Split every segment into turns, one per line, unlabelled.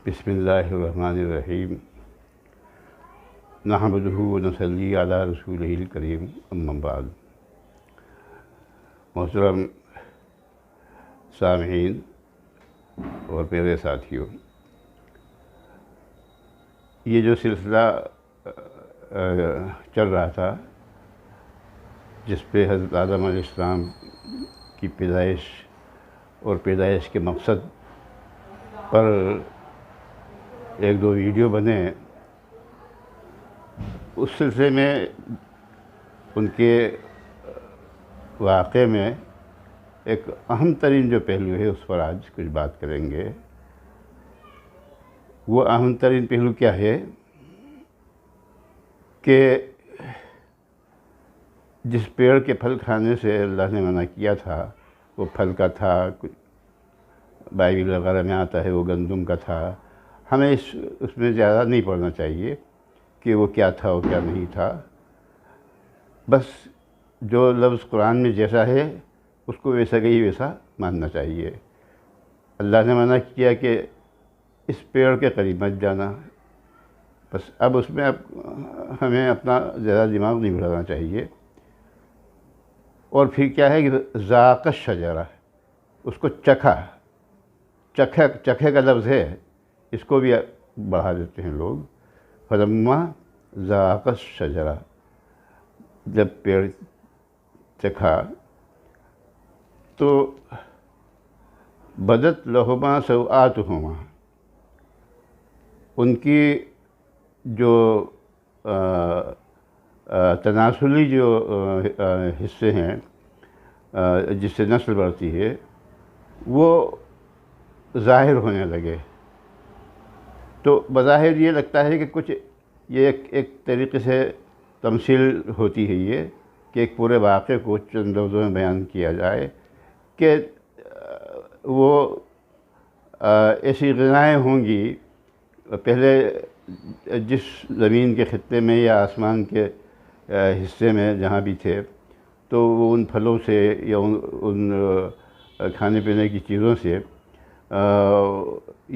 بسم اللہ الرحمن الرحیم نحمدہ و نصلی علی رسولہ الکریم اما بعد۔ محترم سامعین اور پیارے ساتھیوں، یہ جو سلسلہ چل رہا تھا جس پہ حضرت آدم علیہ السلام کی پیدائش اور پیدائش کے مقصد پر ایک دو ویڈیو بنے، اس سلسلے میں ان کے واقعے میں ایک اہم ترین جو پہلو ہے اس پر آج کچھ بات کریں گے۔ وہ اہم ترین پہلو کیا ہے کہ جس پیڑ کے پھل کھانے سے اللہ نے منع کیا تھا وہ پھل کا تھا، بائبل وغیرہ میں آتا ہے وہ گندم کا تھا۔ ہمیں اس میں زیادہ نہیں پڑھنا چاہیے کہ وہ کیا تھا اور کیا نہیں تھا، بس جو لفظ قرآن میں جیسا ہے اس کو ویسا کہ ویسا ماننا چاہیے۔ اللہ نے منع کیا کہ اس پیڑ کے قریب مت جانا، بس اب اس میں ہمیں اپنا زیادہ دماغ نہیں بڑھانا چاہیے۔ اور پھر کیا ہے کہ ذاق الشجرہ، اس کو چکھے کا لفظ ہے، اس کو بھی بڑھا دیتے ہیں لوگ۔ فلما ذاق الشجرہ، جب پیڑ چکھا تو بدت لہما سوآتہما، ان کی جو تناسلی جو حصے ہیں جس سے نسل بڑھتی ہے وہ ظاہر ہونے لگے۔ تو بظاہر یہ لگتا ہے کہ کچھ یہ ایک طریقے سے تمثیل ہوتی ہے یہ کہ ایک پورے واقعے کو چند لفظوں میں بیان کیا جائے کہ وہ ایسی غذائیں ہوں گی پہلے جس زمین کے خطے میں یا آسمان کے حصے میں جہاں بھی تھے، تو وہ ان پھلوں سے یا ان کھانے پینے کی چیزوں سے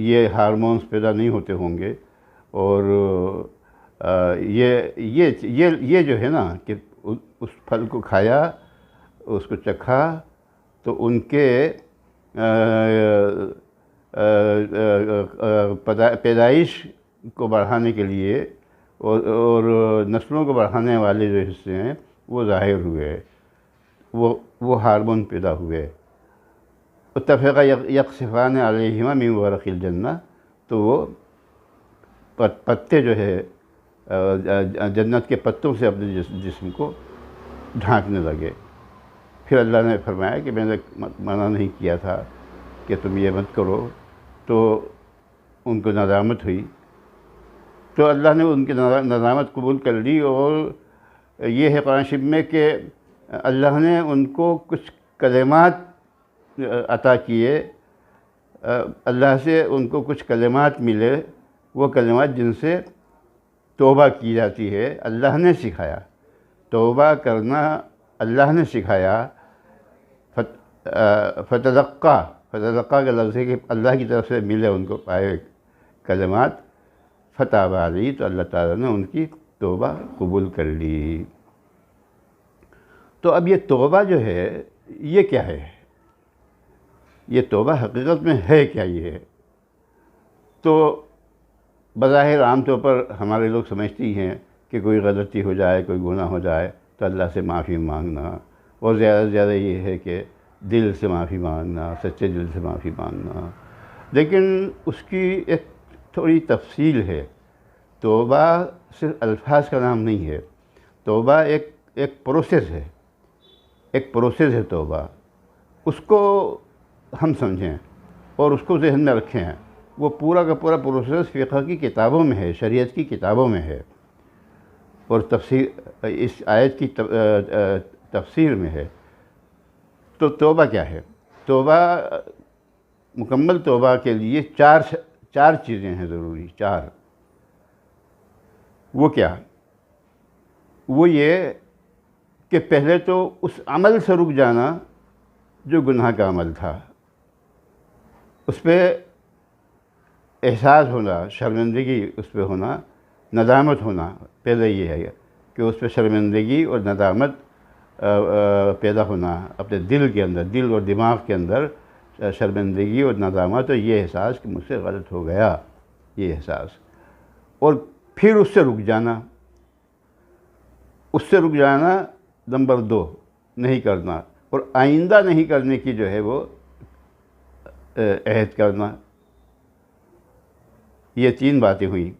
یہ ہارمونز پیدا نہیں ہوتے ہوں گے، اور یہ جو ہے نا کہ اس پھل کو کھایا، اس کو چکھا، تو ان کے پیدائش کو بڑھانے کے لیے اور نسلوں کو بڑھانے والے جو حصے ہیں وہ ظاہر ہوئے، وہ ہارمون پیدا ہوئے۔ اتفق یقصفان علیہما من ورق الجنہ، تو وہ پتے جو ہے جنت کے پتوں سے اپنے جسم کو ڈھانکنے لگے۔ پھر اللہ نے فرمایا کہ میں نے منع نہیں کیا تھا کہ تم یہ مت کرو، تو ان کو ندامت ہوئی، تو اللہ نے ان کی ندامت قبول کر لی۔ اور یہ ہے قرآن شریف میں کہ اللہ نے ان کو کچھ کلمات عطا کیے، اللہ سے ان کو کچھ کلمات ملے، وہ کلمات جن سے توبہ کی جاتی ہے، اللہ نے سکھایا۔ توبہ کرنا اللہ نے سکھایا۔ فتلقا کا لفظ ہے کہ اللہ کی طرف سے ملے ان کو پائے کلمات، فتاب علیہ، تو اللہ تعالیٰ نے ان کی توبہ قبول کر لی۔ تو اب یہ توبہ جو ہے یہ کیا ہے؟ یہ توبہ حقیقت میں ہے کیا؟ یہ ہے تو بظاہر عام طور پر ہمارے لوگ سمجھتے ہی ہیں کہ کوئی غلطی ہو جائے، کوئی گناہ ہو جائے تو اللہ سے معافی مانگنا، اور زیادہ سے زیادہ یہ ہے کہ دل سے معافی مانگنا، سچے دل سے معافی مانگنا۔ لیکن اس کی ایک تھوڑی تفصیل ہے۔ توبہ صرف الفاظ کا نام نہیں ہے، توبہ ایک پروسیس ہے، ایک پروسیس ہے توبہ۔ اس کو ہم سمجھیں اور اس کو ذہن میں رکھیں۔ وہ پورا کا پورا پروسیس فقہ کی کتابوں میں ہے، شریعت کی کتابوں میں ہے، اور تفسیر اس آیت کی تفسیر میں ہے۔ تو توبہ کیا ہے؟ توبہ، مکمل توبہ کے لیے چار چیزیں ہیں ضروری، چار۔ وہ کیا؟ وہ یہ کہ پہلے تو اس عمل سے رک جانا جو گناہ کا عمل تھا، اس پہ احساس ہونا، شرمندگی اس پہ ہونا، ندامت ہونا، پہلے یہ ہے کہ اس پہ شرمندگی اور ندامت پیدا ہونا اپنے دل کے اندر، دل اور دماغ کے اندر شرمندگی اور ندامت، اور یہ احساس کہ مجھ سے غلط ہو گیا، یہ احساس، اور پھر اس سے رک جانا، اس سے رک جانا، نمبر 2 نہیں کرنا، اور آئندہ نہیں کرنے کی جو ہے وہ عہد کرنا۔ یہ 3 باتیں ہوئیں،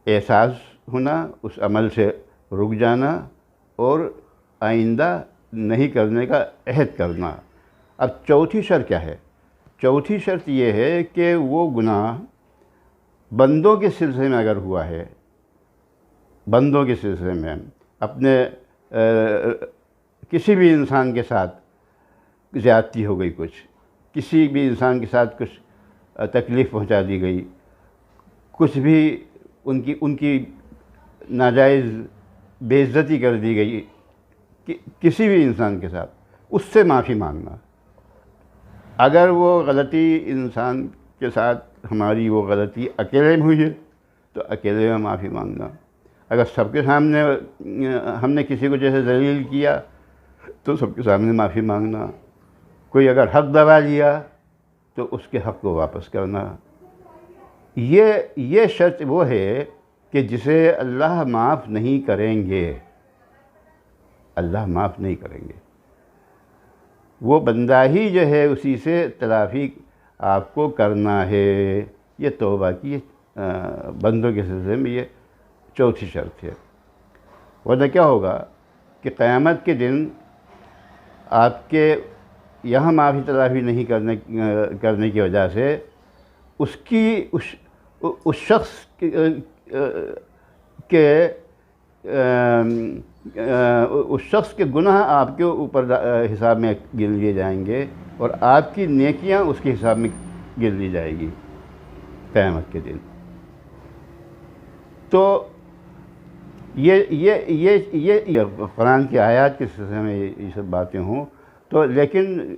احساس ہونا، اس عمل سے رک جانا، اور آئندہ نہیں کرنے کا عہد کرنا۔ اب چوتھی شرط کیا ہے؟ چوتھی شرط یہ ہے کہ وہ گناہ بندوں کے سلسلے میں اگر ہوا ہے، بندوں کے سلسلے میں اپنے کسی بھی انسان کے ساتھ زیادتی ہو گئی، کسی بھی انسان کے ساتھ کچھ تکلیف پہنچا دی گئی، کچھ بھی ان کی ناجائز بے عزتی کر دی گئی، کسی بھی انسان کے ساتھ، اس سے معافی مانگنا۔ اگر وہ غلطی انسان کے ساتھ ہماری وہ غلطی اکیلے میں ہوئی ہے تو اکیلے میں معافی مانگنا۔ اگر سب کے سامنے ہم نے کسی کو جیسے ذلیل کیا تو سب کے سامنے معافی مانگنا۔ کوئی اگر حق دبا لیا تو اس کے حق کو واپس کرنا۔ یہ شرط وہ ہے کہ جسے اللہ معاف نہیں کریں گے، اللہ معاف نہیں کریں گے۔ وہ بندہ ہی جو ہے اسی سے تلافی آپ کو کرنا ہے۔ یہ توبہ کی بندوں کے سلسلے میں یہ چوتھی شرط ہے۔ ورنہ کیا ہوگا کہ قیامت کے دن آپ کے یہاں معافی تلافی نہیں کرنے کی وجہ سے اس شخص کے گناہ آپ کے اوپر حساب میں گن لیے جائیں گے، اور آپ کی نیکیاں اس کے حساب میں گن لی جائے گی قیامت کے دن۔ تو یہ قرآن کی آیات کے سلسلے میں یہ سب باتیں ہوں تو، لیکن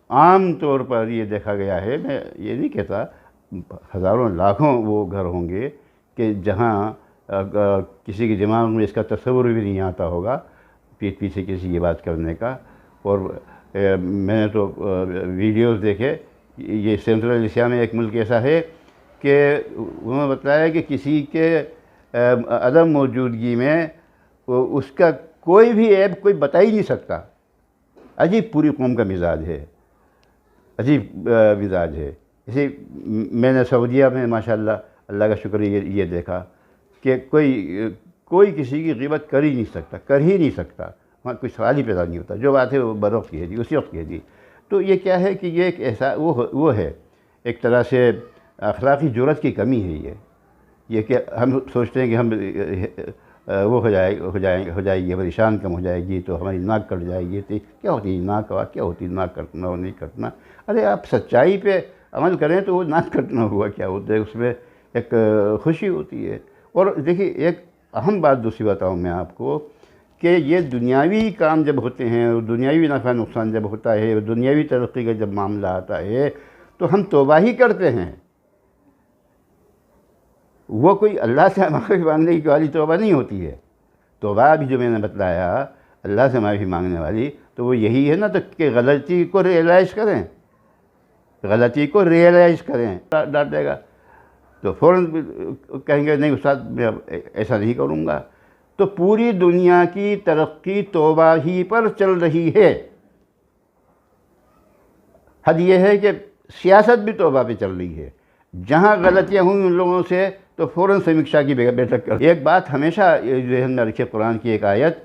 عام طور پر یہ دیکھا گیا ہے، میں یہ نہیں کہتا ہزاروں لاکھوں وہ گھر ہوں گے کہ جہاں کسی کے دماغ میں اس کا تصور بھی نہیں آتا ہوگا پیٹھ پیچھے کسی کی بات کرنے کا۔ اور میں نے تو ویڈیوز دیکھے، یہ سینٹرل ایشیا میں ایک ملک ایسا ہے کہ انہوں نے بتایا کہ کسی کے عدم موجودگی میں اس کا کوئی بھی عیب کوئی بتا ہی نہیں سکتا۔ عجیب پوری قوم کا مزاج ہے، عجیب مزاج ہے۔ اسی میں نے سعودیہ میں ماشاءاللہ اللہ کا شکر یہ دیکھا کہ کوئی کسی کی غیبت کر ہی نہیں سکتا، وہاں کوئی سوال ہی پیدا نہیں ہوتا، جو بات ہے وہ بروقت کہہ دی، اسی وقت کہہ دی۔ تو یہ کیا ہے کہ یہ ایک ایسا وہ ہے، ایک طرح سے اخلاقی جرأت کی کمی ہے یہ کہ ہم سوچتے ہیں کہ ہم وہ ہو جائے گی، ہماری شان کم ہو جائے گی تو ہماری ناک کٹ جائے گی۔ تو کیا ہوتی ہے ناک؟ کیا ہوتی ہے ناک کٹنا اور نہیں کٹنا؟ ارے آپ سچائی پہ عمل کریں تو وہ ناک کٹنا ہوا کیا ہوتا ہے؟ اس میں ایک خوشی ہوتی ہے۔ اور دیکھیے ایک اہم بات دوسری بتاؤں میں آپ کو کہ یہ دنیاوی کام جب ہوتے ہیں، دنیاوی نفع نقصان جب ہوتا ہے، دنیاوی ترقی کا جب معاملہ آتا ہے تو ہم توبہ ہی کرتے ہیں۔ وہ کوئی اللہ سے معافی مانگنے کی والی توبہ نہیں ہوتی ہے۔ توبہ ابھی جو میں نے بتلایا اللہ سے معافی مانگنے والی، تو وہ یہی ہے نا، تو کہ غلطی کو ریئلائز کریں، ڈانٹے گا تو فوراً کہیں گے نہیں استاد میں اب ایسا نہیں کروں گا۔ تو پوری دنیا کی ترقی توبہ ہی پر چل رہی ہے۔ حد یہ ہے کہ سیاست بھی توبہ پہ چل رہی ہے۔ جہاں غلطیاں ہوئیں ان لوگوں سے تو فوراً سمیکشا کی بیٹھک کر۔ ایک بات ہمیشہ ذہن میں رکھے، قرآن کی ایک آیت،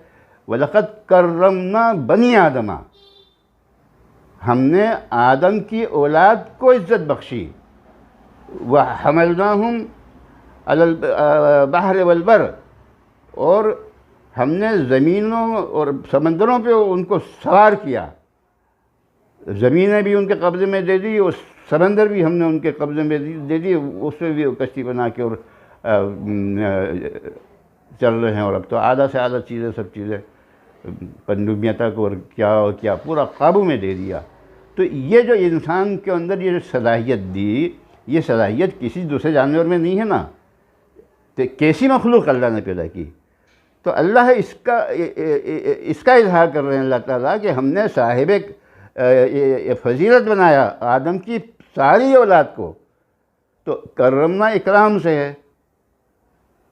وَلَقَدْ كَرَّمْنَا بَنِي آدَمَ، ہم نے آدم کی اولاد کو عزت بخشی، وَحَمَلْنَاهُمْ عَلَى الْبَحْرِ وَالْبَرِّ، اور ہم نے زمینوں اور سمندروں پہ ان کو سوار کیا، زمینیں بھی ان کے قبضے میں دے دی اور سمندر بھی ہم نے ان کے قبضے میں دے دی، اس میں بھی کشتی بنا کے اور چل رہے ہیں۔ اور اب تو آدھا سے آدھا سب چیزیں پنڈوبیاں تک اور کیا پورا قابو میں دے دیا۔ تو یہ جو انسان کے اندر یہ جو صلاحیت دی، یہ صلاحیت کسی دوسرے جانور میں نہیں ہے نا، تو کیسی مخلوق اللہ نے پیدا کی؟ تو اللہ اس کا اظہار کر رہے ہیں اللہ تعالیٰ کہ ہم نے صاحب فضیلت بنایا آدم کی ساری اولاد کو، تو کرمنا اکرام سے ہے،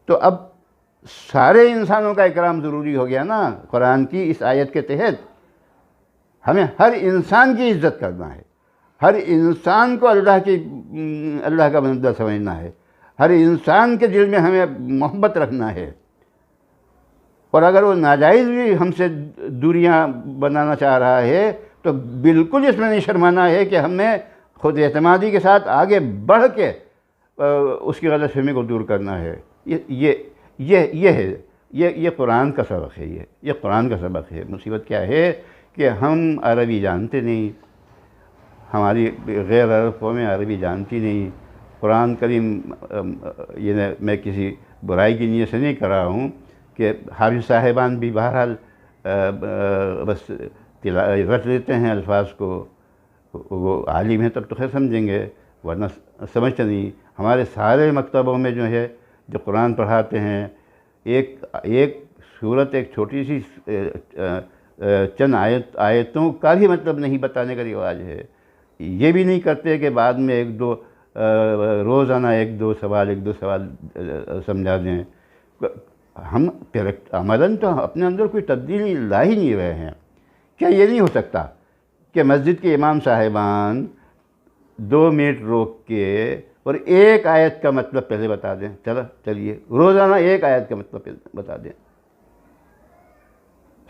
تو اب سارے انسانوں کا اکرام ضروری ہو گیا نا۔ قرآن کی اس آیت کے تحت ہمیں ہر انسان کی عزت کرنا ہے، ہر انسان کو اللہ کا بندہ سمجھنا ہے، ہر انسان کے دل میں ہمیں محبت رکھنا ہے، اور اگر وہ ناجائز بھی ہم سے دوریاں بنانا چاہ رہا ہے تو بالکل اس میں نہیں شرمانا ہے کہ ہمیں خود اعتمادی کے ساتھ آگے بڑھ کے اس کی غلط فہمی کو دور کرنا ہے۔ یہ قرآن کا سبق ہے، یہ قرآن کا سبق ہے۔ مصیبت کیا ہے کہ ہم عربی جانتے نہیں، ہماری غیر عرب قومیں عربی جانتی نہیں۔ قرآن کریم یہ میں کسی برائی کی نیت سے نہیں کر رہا ہوں کہ حافظ صاحبان بھی بہرحال بس رٹ لیتے ہیں الفاظ کو، وہ عالم ہیں تب تو خیر سمجھیں گے، ورنہ سمجھتے نہیں۔ ہمارے سارے مکتبوں میں جو ہے جو قرآن پڑھاتے ہیں، ایک صورت، ایک چھوٹی سی چند آیتوں کا بھی مطلب نہیں بتانے کا رواج ہے۔ یہ بھی نہیں کرتے کہ بعد میں روزانہ ایک دو سوال سمجھا دیں۔ ہم عملاً تو اپنے اندر کوئی تبدیلی لا ہی نہیں رہے ہیں۔ کیا یہ نہیں ہو سکتا کہ مسجد کے امام صاحبان 2 منٹ روک کے اور ایک آیت کا مطلب پہلے بتا دیں؟ چلیے روزانہ ایک آیت کا مطلب بتا دیں۔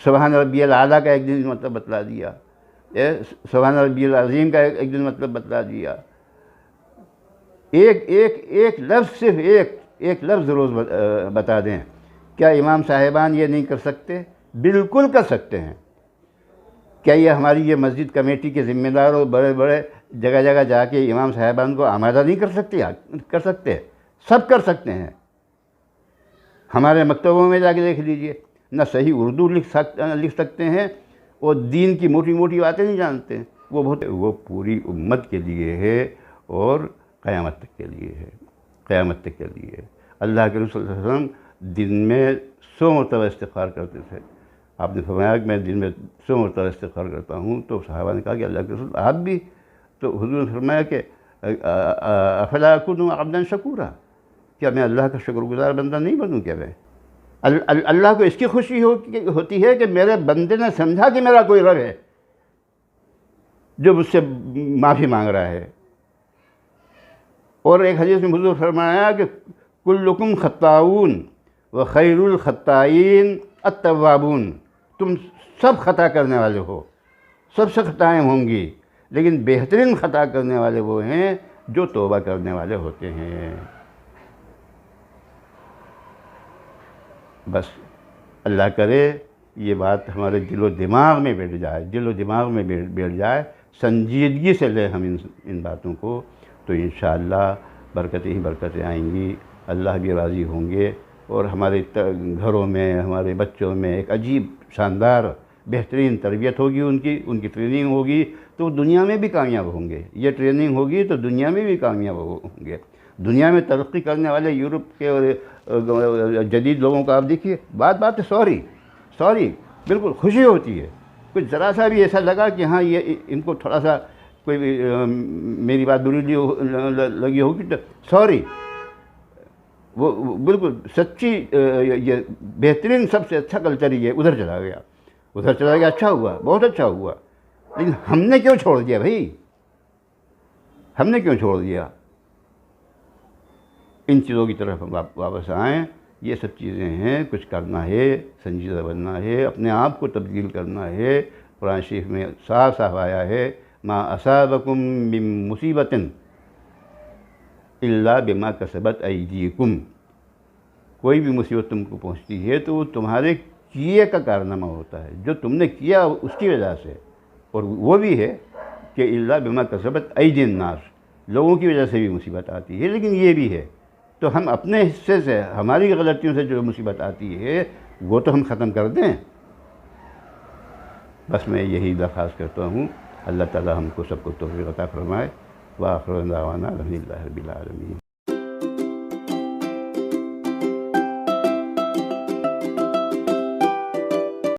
سبحان ربی الاعلیٰ کا ایک دن مطلب بتلا دیا، سبحان ربی العظیم کا ایک دن مطلب بتلا دیا۔ ایک لفظ، صرف ایک لفظ روز بتا دیں۔ کیا امام صاحبان یہ نہیں کر سکتے؟ بالکل کر سکتے ہیں۔ کیا یہ ہماری یہ مسجد کمیٹی کے ذمہ دار اور بڑے جگہ جگہ جا کے امام صاحبان کو آمادہ نہیں کر سکتے؟ سب کر سکتے ہیں۔ ہمارے مکتبوں میں جا کے دیکھ لیجئے، نہ صحیح اردو لکھ سکتے ہیں اور دین کی موٹی موٹی باتیں نہیں جانتے ہیں۔ وہ پوری امت کے لیے ہے اور قیامت تک کے لیے ہے، قیامت تک کے لیے۔ اللہ کے رسول صلی اللہ علیہ وسلم دن میں 100 مرتبہ استغفار کرتے تھے۔ آپ نے فرمایا کہ میں دن میں 100 مرتبہ استغفار کرتا ہوں، تو صحابہ نے کہا کہ اللہ کے رسول آپ بھی؟ تو حضور نے فرمایا کہ افلا اکون عبدا شکورا، کیا میں اللہ کا شکر گزار بندہ نہیں بنوں؟ کیا میں اللہ کو اس کی خوشی ہوتی ہے کہ میرے بندے نے سمجھا کہ میرا کوئی رب ہے جو مجھ سے معافی مانگ رہا ہے۔ اور ایک حدیث میں حضور فرمایا کہ کلکم خطاؤون وخیر الخطائین التوابون، تم سب خطا کرنے والے ہو، سب سے خطائیں ہوں گی، لیکن بہترین خطا کرنے والے وہ ہیں جو توبہ کرنے والے ہوتے ہیں۔ بس اللہ کرے یہ بات ہمارے دل و دماغ میں بیٹھ جائے، سنجیدگی سے لیں ہم ان باتوں کو، تو انشاءاللہ برکتیں ہی برکتیں آئیں گی، اللہ بھی راضی ہوں گے، اور ہمارے گھروں میں، ہمارے بچوں میں ایک عجیب شاندار بہترین تربیت ہوگی، ان کی ٹریننگ ہوگی، تو دنیا میں بھی کامیاب ہوں گے۔ یہ ٹریننگ ہوگی تو دنیا میں بھی کامیاب ہوں گے۔ دنیا میں ترقی کرنے والے یورپ کے اور جدید لوگوں کا آپ دیکھیے، بات سوری بالکل خوشی ہوتی ہے۔ کچھ ذرا سا بھی ایسا لگا کہ ہاں یہ ان کو تھوڑا سا کوئی میری بات بری لگی ہوگی تو سوری، وہ بالکل سچی، یہ بہترین سب سے اچھا کلچر یہ ادھر چلا گیا، اچھا ہوا، بہت اچھا ہوا، لیکن ہم نے کیوں چھوڑ دیا بھائی؟ ہم نے کیوں چھوڑ دیا؟ ان چیزوں کی طرف ہم واپس آئیں۔ یہ سب چیزیں ہیں، کچھ کرنا ہے، سنجیدہ بننا ہے، اپنے آپ کو تبدیل کرنا ہے۔ قرآن شریف میں صاف آیا ہے، ما اصابکم من مصیبت الا بما کسبت ایدیکم، کوئی بھی مصیبت تم کو پہنچتی ہے تو وہ تمہارے کیے کا کارنامہ ہوتا ہے، جو تم نے کیا اس کی وجہ سے، اور وہ بھی ہے کہ الا بما کسبت ایدی الناس، لوگوں کی وجہ سے بھی مصیبت آتی ہے، لیکن یہ بھی ہے تو ہم اپنے حصے سے، ہماری غلطیوں سے جو مصیبت آتی ہے وہ تو ہم ختم کر دیں۔ بس میں یہی درخواست کرتا ہوں اللہ تعالی ہم کو سب کو توفیق عطا فرمائے۔ وآخر دعوانا الحمد للہ رب العالمین۔